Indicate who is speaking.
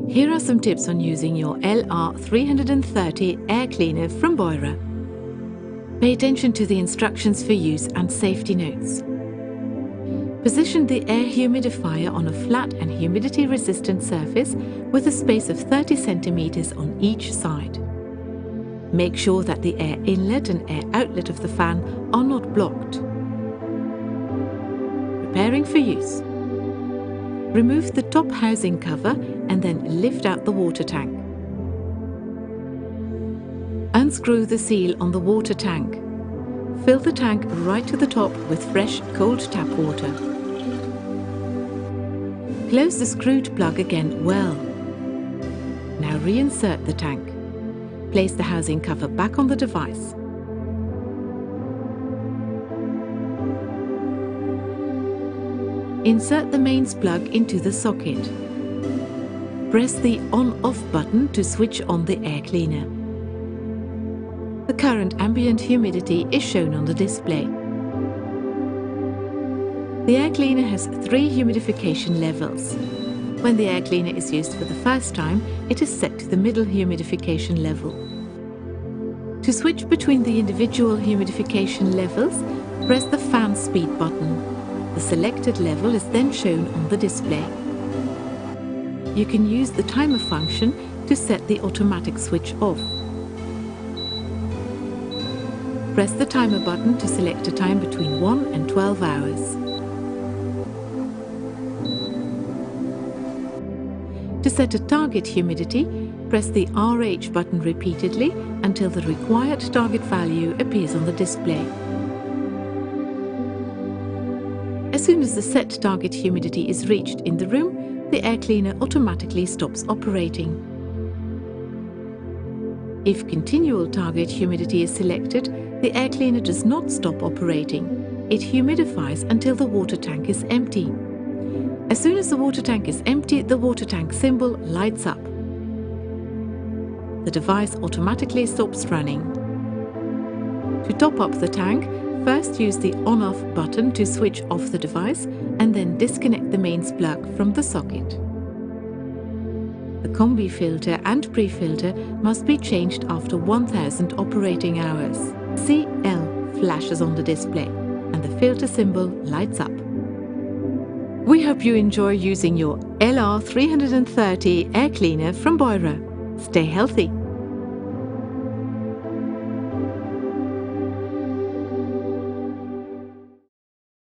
Speaker 1: Here are some tips on using your LR330 air cleaner from Beurer. Pay attention to the instructions for use and safety notes. Position the air humidifier on a flat and humidity-resistant surface with a space of 30 centimeters on each side. Make sure that the air inlet and air outlet of the fan are not blocked. Preparing for use. Remove the top housing cover and then lift out the water tank. Unscrew the seal on the water tank. Fill the tank right to the top with fresh, cold tap water. Close the screwed plug again well. Now reinsert the tank. Place the housing cover back on the device. Insert the mains plug into the socket. Press the on-off button to switch on the air cleaner. The current ambient humidity is shown on the display. The air cleaner has 3 humidification levels. When the air cleaner is used for the first time, it is set to the middle humidification level. To switch between the individual humidification levels, press the fan speed button. The selected level is then shown on the display. You can use the timer function to set the automatic switch off. Press the timer button to select a time between 1 and 12 hours. To set a target humidity, press the RH button repeatedly until the required target value appears on the display. As soon as the set target humidity is reached in the room, the air cleaner automatically stops operating. If continual target humidity is selected, the air cleaner does not stop operating. It humidifies until the water tank is empty. As soon as the water tank is empty, the water tank symbol lights up. The device automatically stops running. To top up the tank, first use the on-off button to switch off the device and then disconnect the mains plug from the socket. The combi filter and pre-filter must be changed after 1000 operating hours. CL flashes on the display and the filter symbol lights up. We hope you enjoy using your LR330 air cleaner from Beurer. Stay healthy!